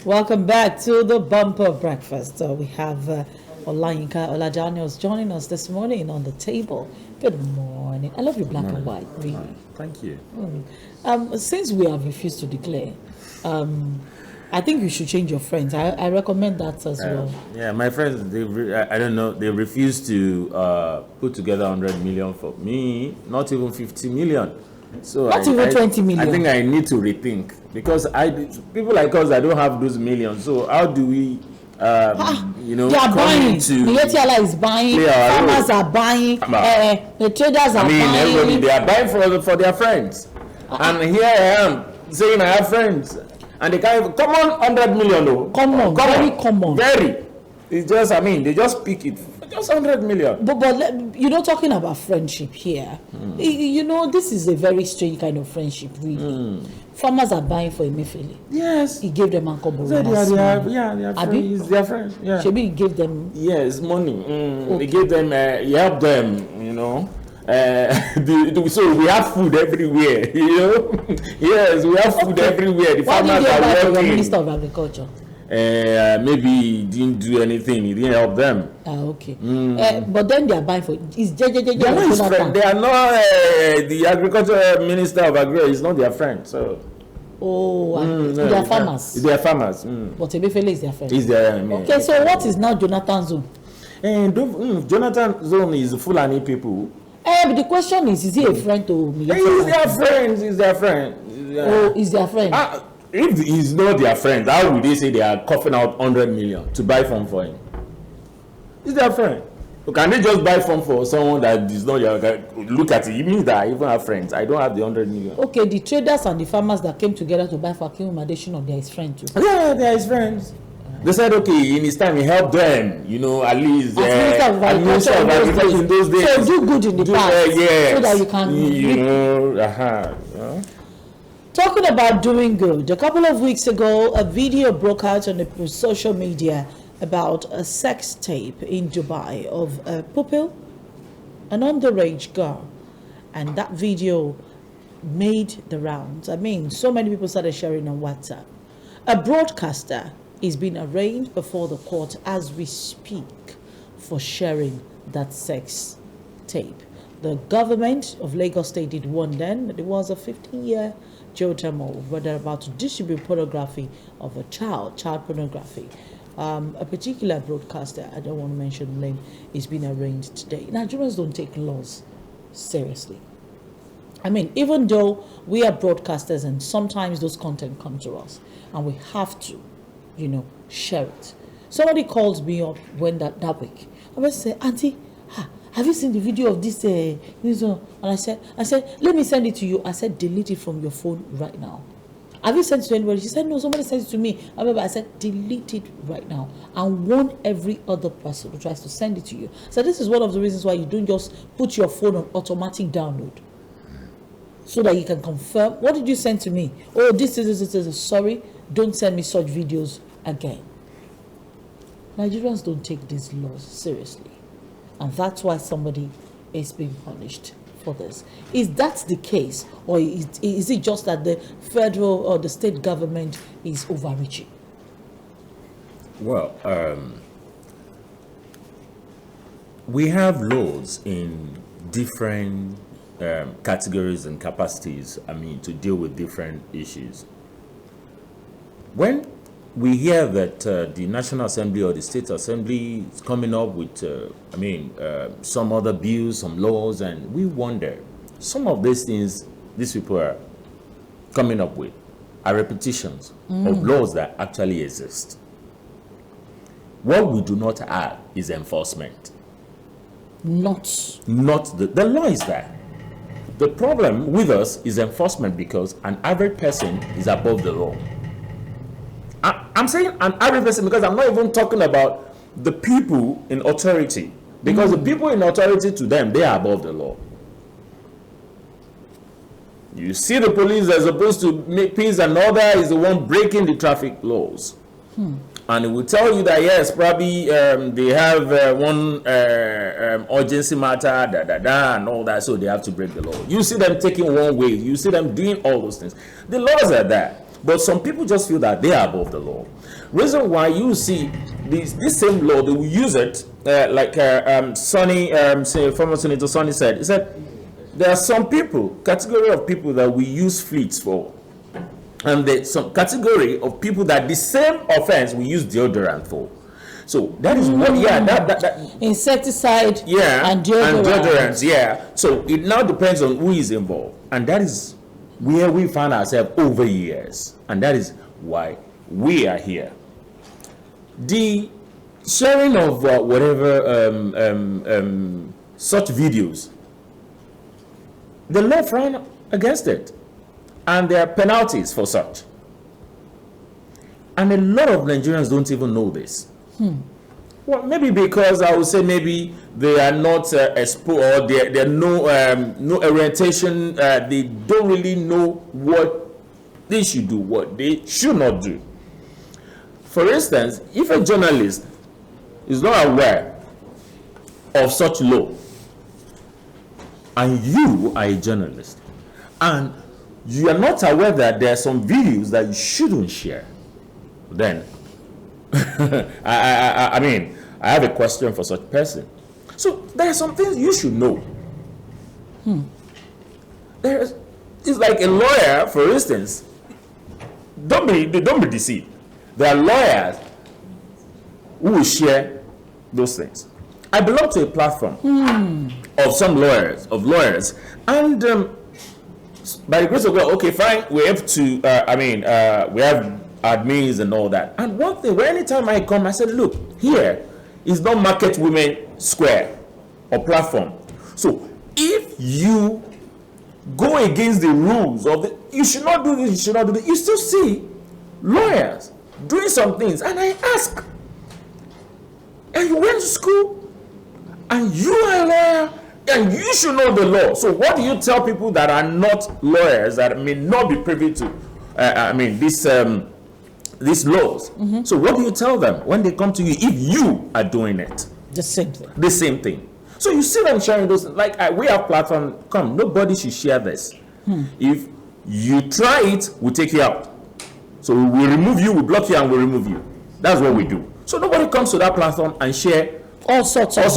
Welcome back to the Bumper Breakfast. We have Olayinka Olajanios joining us this morning on the table. Good morning. I love your black and white, really. Thank you. Since we have refused to declare, I think you should change your friends. I recommend that as well. Yeah, my friends, I don't know, they refuse to put together 100 million for me, not even 50 million. So not even 20 million. I think I need to rethink because people like us that don't have those millions. So how do we, they are buying. The ATLA is buying. Farmers are buying. The traders are buying. Everybody, they are buying for their friends. And here I am saying I have friends, and they can't. Come on, 100 million though. Very common. Very. It's just, they just pick it. Just 100 million. But talking about friendship here, this is a very strange kind of friendship, really. Farmers are buying for Emefiele. Yes. He gave them Uncle Bora's they are friends. He's their friend. Yeah. Maybe he gave them. Yes, money. Okay. He gave them, he helped them, so we have food everywhere, Yes, we have food everywhere. The farmers are working. Why did you buy for the Minister of Agriculture? Maybe he didn't do anything. He didn't help them. Okay. But then they are buying for is They are not the agriculture minister of agriculture is not their friend. So. They are farmers. They are farmers. But Emefiele is their friend. Is their okay. So what is now Jonathan's zone? Jonathan's zone is Fulani people. But the question is he a friend to me? He's their friend. He's their friend. If he's not their friend, how would they say they are coughing out 100 million to buy farm for him? He's their friend. So can they just buy farm for someone that is not your? Look at it. It means that I even have friends. I don't have the 100 million. Okay, the traders and the farmers that came together to buy for Akim Madeshino, they are his friends too. Yeah, they are his friends. They said, okay, in his time, he helped them, at least. Minister of Agriculture in those days. So do good in the past. So that you can. Talking about doing good, a couple of weeks ago, a video broke out on the social media about a sex tape in Dubai of a pupil, an underage girl. And that video made the rounds. So many people started sharing on WhatsApp. A broadcaster is being arraigned before the court as we speak for sharing that sex tape. The government of Lagos State did warn then that it was a 15-year jail term where they're about to distribute pornography of a child pornography. A particular broadcaster, I don't want to mention the name, is being arraigned today. Nigerians don't take laws seriously. Even though we are broadcasters and sometimes those content come to us and we have to, share it. Somebody calls me up when that week. I was say, Auntie, have you seen the video of this? And I said, let me send it to you. I said, delete it from your phone right now. Have you sent it to anybody? She said, no, somebody sent it to me. I said, delete it right now and warn every other person who tries to send it to you. So this is one of the reasons why you don't just put your phone on automatic download so that you can confirm. What did you send to me? Oh, this is. Sorry, don't send me such videos again. Nigerians don't take these laws seriously. And that's why somebody is being punished for this. Is that the case? Or is it just that the federal or the state government is overreaching? Well, we have laws in different categories and capacities, to deal with different issues. When we hear that the National Assembly or the State Assembly is coming up with, some other bills, some laws, and we wonder, some of these things these people are coming up with are repetitions of laws that actually exist. What we do not have is enforcement. Not the law is there. The problem with us is enforcement because an average person is above the law. I'm saying an average person because I'm not even talking about the people in authority. Because the people in authority, to them, they are above the law. You see the police are supposed to make peace and order is the one breaking the traffic laws. And it will tell you that, yes, probably they have one urgency matter, and all that, so they have to break the law. You see them taking one way. You see them doing all those things. The laws are there. But some people just feel that they are above the law. Reason why you see this same law, they will use it former Senator Sonny said. He said there are some people, category of people that we use fleets for, and there's some category of people that the same offense we use deodorant for. So that is what, that insecticide, and deodorants, So it now depends on who is involved, and that is where we find ourselves over years, and that is why we are here. The sharing of such videos, the law frown against it, and there are penalties for such, and a lot of Nigerians don't even know this. Well, maybe because I would say maybe they are not exposed, or they are no orientation. They don't really know what they should do, what they should not do. For instance, if a journalist is not aware of such law, and you are a journalist, and you are not aware that there are some videos that you shouldn't share, then I mean, I have a question for such person. So there are some things you should know. It's like a lawyer, for instance. Don't be deceived. There are lawyers who will share those things. I belong to a platform of some lawyers, and by the grace of God, okay, fine. We have to. We have admins and all that. And one thing, anytime I come, I said, look, here is not Market Women Square or platform. So if you go against the rules of you should not do this, you should not do this, you still see lawyers doing some things. And I ask, and you went to school, and you are a lawyer, and you should know the law. So what do you tell people that are not lawyers, that may not be privy to these laws? So what do you tell them when they come to you if you are doing it? The same thing. So you see them sharing those, like we have platform, come, nobody should share this. If you try it, we take you out. So we remove you, we block you, and we remove you. That's what we do. So nobody comes to that platform and share all sorts of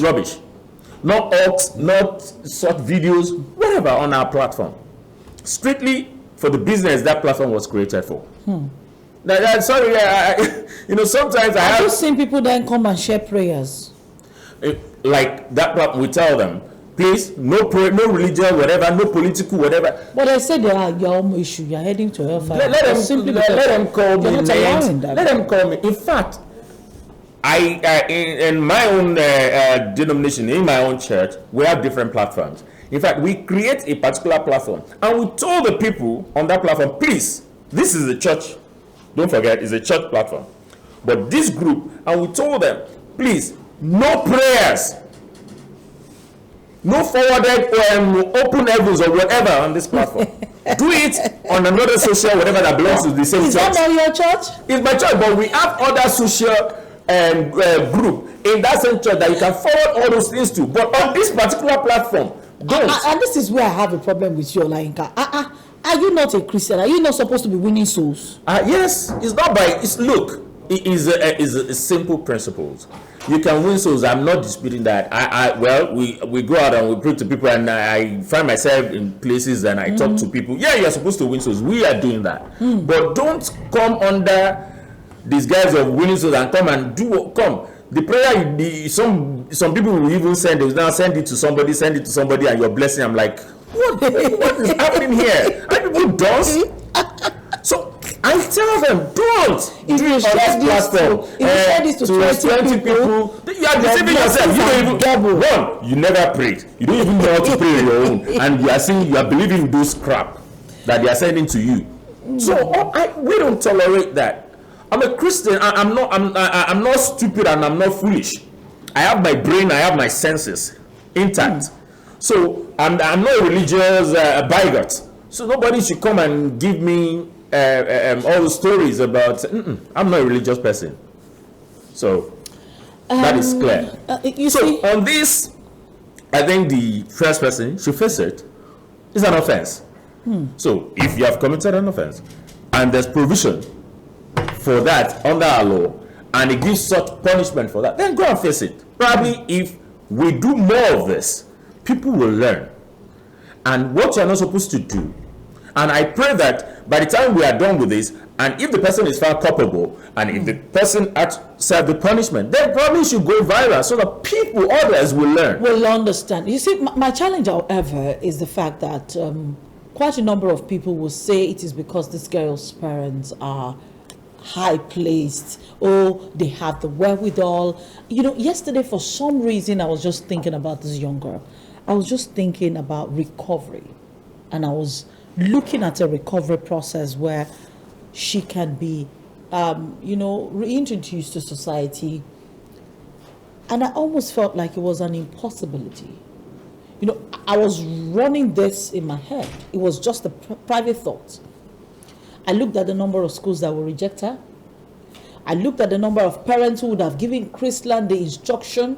rubbish. Not such videos, whatever on our platform. Strictly for the business that platform was created for. Sorry, sometimes I have seen people then come and share prayers. Like that platform, we tell them, please, no religion, whatever, no political, whatever. But I said they are your own issue. You're heading to hellfire. Let them call me names. Let them call me. In fact, I in my own denomination, in my own church, we have different platforms. In fact, we create a particular platform, and we told the people on that platform, please, this is a church. Don't forget, it's a church platform. But this group, and we told them, please, no prayers, no forwarded open heavens or whatever on this platform. Do it on another social, whatever that belongs to the same church. Is that not your church? It's my church, but we have other social group in that same church that you can forward all those things to. But on this particular platform, don't. And this is where I have a problem with you, Olainka. Are you not a Christian? Are you not supposed to be winning souls? Yes, it's not by. Look, it is a simple principles. You can win souls. I'm not disputing that. We go out and we pray to people, and I find myself in places and I talk to people. Yeah, you're supposed to win souls. We are doing that. But don't come under these guys of winning souls and come and the prayer. Some people will even send it to somebody, and you're blessing. I'm like, what is happening here? Are people dumb? So I tell them, don't. If you share this to 20 people, you are deceiving yourself. You don't even double. One, you never prayed. You don't even know how to pray on your own, and you are saying you are believing those crap that they are sending to you. So we don't tolerate that. I'm a Christian. I'm not stupid, and I'm not foolish. I have my brain. I have my senses intact. So I'm not a religious bigot. So nobody should come and give me all the stories about. I'm not a religious person. So that is clear. On this, I think the first person should face it. It's an offense. So if you have committed an offense, and there's provision for that under our law, and it gives such punishment for that, then go and face it. Probably if we do more of this, people will learn. And what you're not supposed to do, and I pray that by the time we are done with this, and if the person is found culpable, and if the person served the punishment, then probably should go viral so that people, others will learn. Will understand. You see, my challenge, however, is the fact that quite a number of people will say it is because this girl's parents are high placed, or they have the wherewithal. You know, yesterday for some reason I was just thinking about this young girl. I was just thinking about recovery, and I was looking at a recovery process where she can be reintroduced to society, and I almost felt like it was an impossibility. You know, I was running this in my head. It was just a private thought. I looked at the number of schools that will reject her. I looked at the number of parents who would have given Chrisland the instruction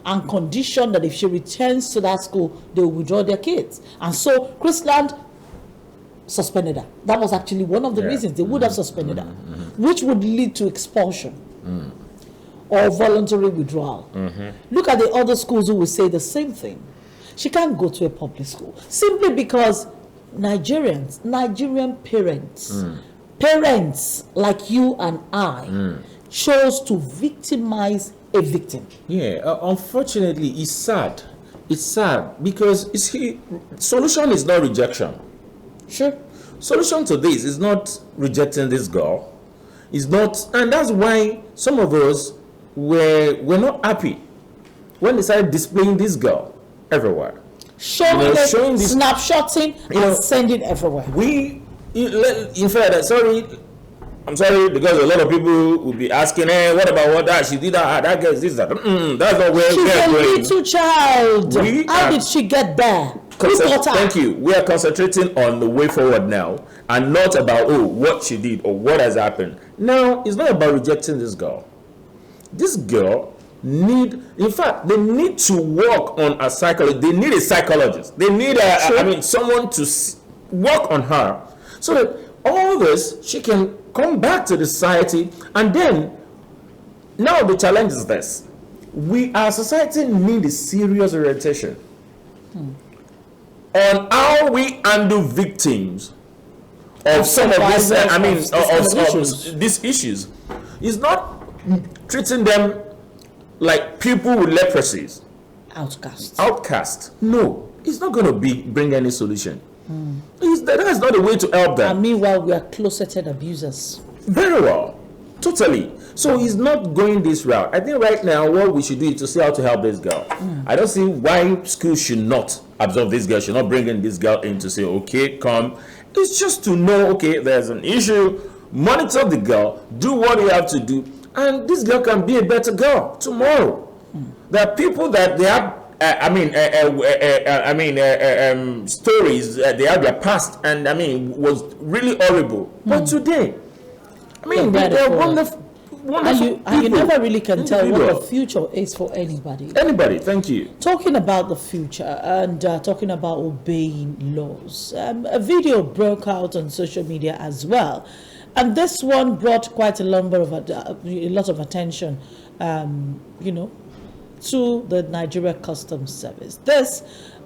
and condition that if she returns to that school, they will withdraw their kids. And so Chrisland suspended her. That was actually one of the reasons they would have suspended her, which would lead to expulsion or voluntary withdrawal. Look at the other schools who will say the same thing. She can't go to a public school simply because Nigerian parents like you and I chose to victimize a victim. Yeah, unfortunately, it's sad. It's sad because you see, solution is not rejection. Sure. Solution to this is not rejecting this girl. It's not, and that's why some of us were not happy when they started displaying this girl everywhere. Showing this, snapshotting and sending everywhere. In fact, I'm sorry, because a lot of people will be asking, hey, what about that? She did that girl is this, that. That's not where she's a little child. How did she get there? Thank you. We are concentrating on the way forward now, and not about what she did or what has happened. Now, it's not about rejecting this girl. This girl they need to work on a psychologist. They need a psychologist. They need someone to work on her so that all this, she can come back to the society. And then, now the challenge is this. Our society need a serious orientation on how we handle victims of some of these issues. It's not treating them like people with leprosies. Outcast. No, it's not going to bring any solution. That's not a way to help them. And meanwhile, we are closeted abusers. Very well. Totally. So he's not going this route. I think right now what we should do is to see how to help this girl. I don't see why schools should not absorb this girl, should not bring in this girl in to say, okay, come. It's just to know, okay, there's an issue, monitor the girl, do what you have to do, and this girl can be a better girl tomorrow. There are people that they have stories, they have their past, and was really horrible. But today, they're wonderful. And you never really can tell what the future is for anybody. Thank you. Talking about the future and talking about obeying laws, a video broke out on social media as well, and this one brought quite a lot of attention, to the Nigeria Customs Service. This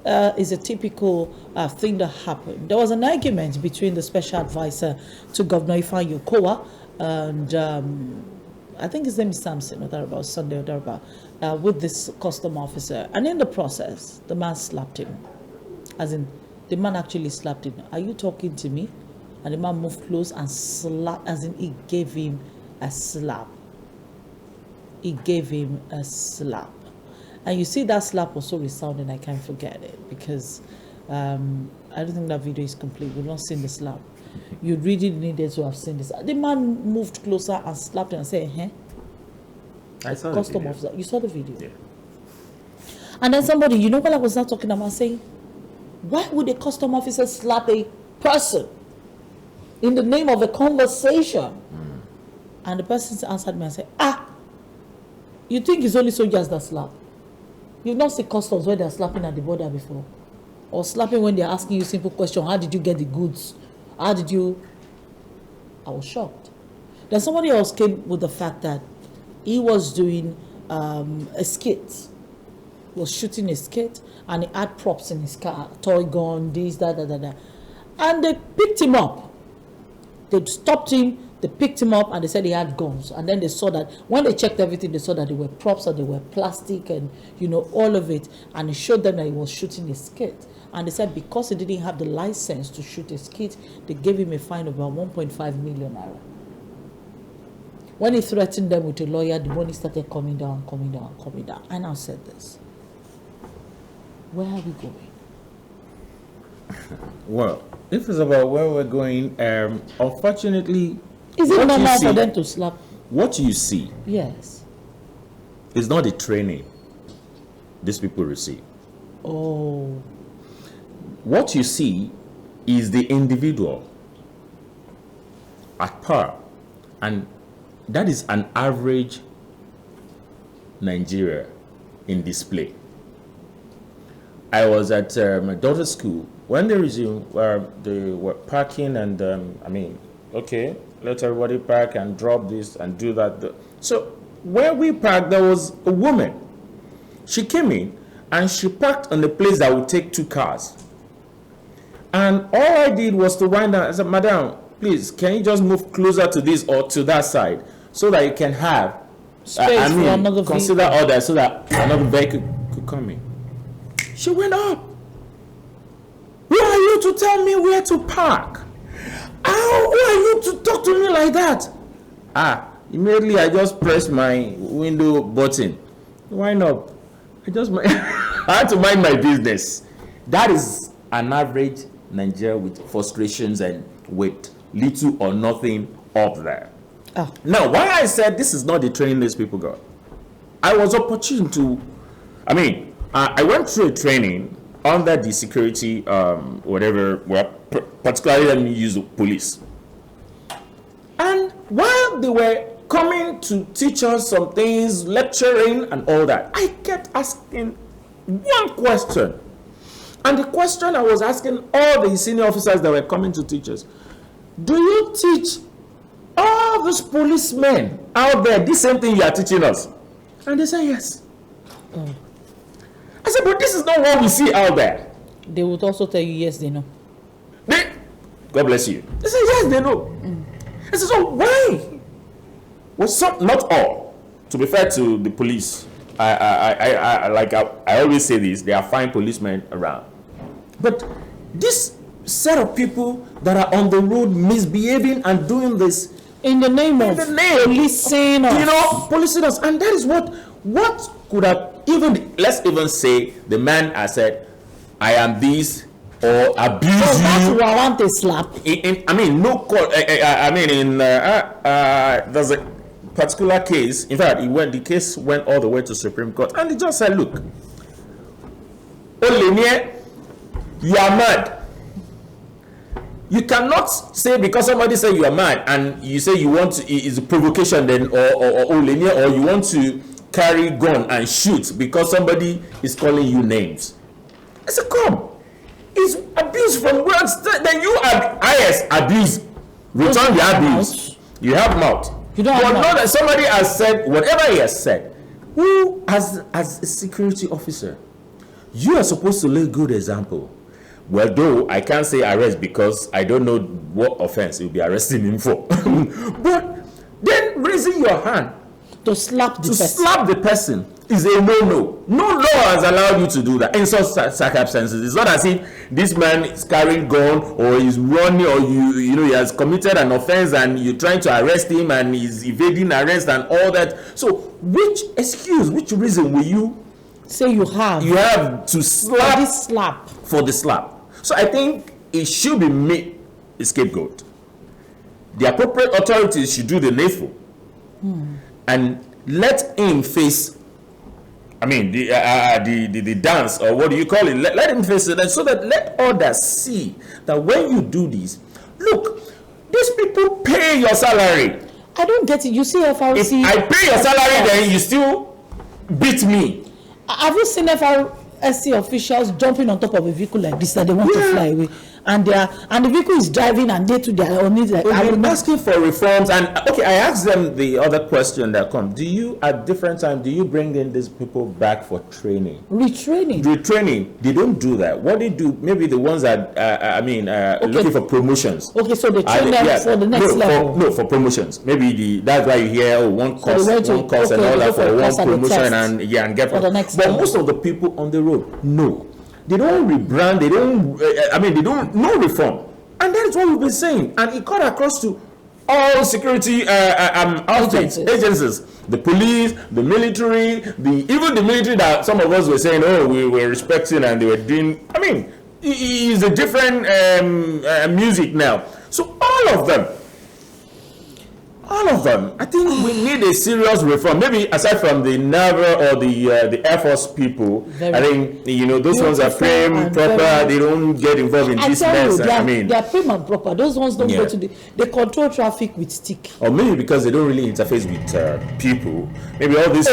is a typical thing that happened. There was an argument between the special advisor to Governor Ifeanyi Okowa and I think his name is Samson or thereabout, Sunday or thereabout, with this custom officer. And in the process, the man slapped him. As in, the man actually slapped him. Are you talking to me? And the man moved close and slapped, as in he gave him a slap. He gave him a slap. And you see that slap was so resounding, I can't forget it, because I don't think that video is complete. We've not seen the slap. You really needed to have seen this. The man moved closer and slapped him and said, I saw custom the video. officer. You saw the video? Yeah. And then somebody, what I was not talking about, saying, why would a custom officer slap a person in the name of a conversation? And the person answered me and said, you think it's only soldiers that slap? You've not seen customs where they're slapping at the border before? Or slapping when they're asking you simple question, how did you get the goods? How did you... I was shocked. Then somebody else came with the fact that he was doing a skit. He was shooting a skit and he had props in his car, toy gun, this, that. And they picked him up. They stopped him, they picked him up, and they said he had guns. And then they saw that, when they checked everything, they saw that they were props and they were plastic and, all of it. And he showed them that he was shooting a skit. And they said because he didn't have the license to shoot a skit, they gave him a fine of about 1.5 million naira. When he threatened them with a lawyer, the money started coming down. And I said this. Where are we going? Well, if it's about where we're going, unfortunately... Is it normal for them to slap? What you see... Yes. Is not the training these people receive. Oh. What you see is the individual at par. And that is an average Nigeria in display. I was at my daughter's school when they resumed, where they were parking and okay, let everybody park and drop this and do that. So where we parked, there was a woman. She came in and she parked on the place that would take 2 cars. And all I did was to wind down. I said, Madam, please, can you just move closer to this or to that side so that you can have space for another vehicle. Consider order so that another vehicle could come in. She went up. Who are you to tell me where to park? Who are you to talk to me like that? Immediately I just pressed my window button. Why not? I had to mind my business. That is an average Nigeria with frustrations and with little or nothing up there. Now, why I said this is not the training these people got, I was opportune to, I went through a training under the security, particularly let me use the police. And while they were coming to teach us some things, lecturing and all that, I kept asking one question. And the question I was asking all the senior officers that were coming to teach us, do you teach all those policemen out there this same thing you are teaching us? And they said yes. I said, but this is not what we see out there. They would also tell you yes, they know. God bless you. They said yes, they know. I said, so why? Well, not all. To be fair to the police, I always say this, there are fine policemen around. But this set of people that are on the road misbehaving and doing this in the name of policing us. Policing us. And that is what could have let's even say the man has said, I am this or abuse you. That's who I want to slap. No court. There's a particular case. In fact, the case went all the way to Supreme Court, and he just said, look, Olenie, you are mad. You cannot say because somebody said you are mad and you say you want to, is a provocation then, or you want to carry gun and shoot because somebody is calling you names. I said, come. It's abuse from words. Then you are abuse. Return the abuse. You have mouth. You don't have mouth. Not that somebody has said whatever he has said. Who, as a security officer, you are supposed to lay good example. Well, though I can't say arrest because I don't know what offense you'll be arresting him for. But then raising your hand to slap the person is a no-no. No law has allowed you to do that in such circumstances. It's not as if this man is carrying gun or is running or he has committed an offense and you're trying to arrest him and he's evading arrest and all that. So which reason will you say you have? You have to slap for the slap. So I think it should be made a scapegoat. The appropriate authorities should do the needful and let him face. The dance, or what do you call it? Let him face it, so that let others see that when you do this, look, these people pay your salary. I don't get it. You see FRC. If I pay your salary, then you still beat me. Have you seen FRC officials jumping on top of a vehicle like this that they want to fly away? and the vehicle is driving and they too they are on it. Like, I'm asking for reforms, and okay, I asked them the other question that comes. Do you at different times bring in these people back for training? Retraining. They don't do that. What they do, maybe the ones that looking for promotions. Okay, so they train them for the next level. For promotions. Maybe that's why you hear one course and all that for one promotion and get for the next. But most of the people on the road, no. They don't rebrand, they don't, no reform. And that is what we've been saying. And it cut across to all security agencies. The police, the military, even the military that some of us were saying, oh, we were respecting and they were doing, it's a different music now. So all of them, I think we need a serious reform. Maybe aside from the naval or the Air Force people, I think those ones are prim, proper. They don't get involved in this mess. They are prim and proper. Those ones don't go to they control traffic with stick. Or maybe because they don't really interface with people. Maybe all these.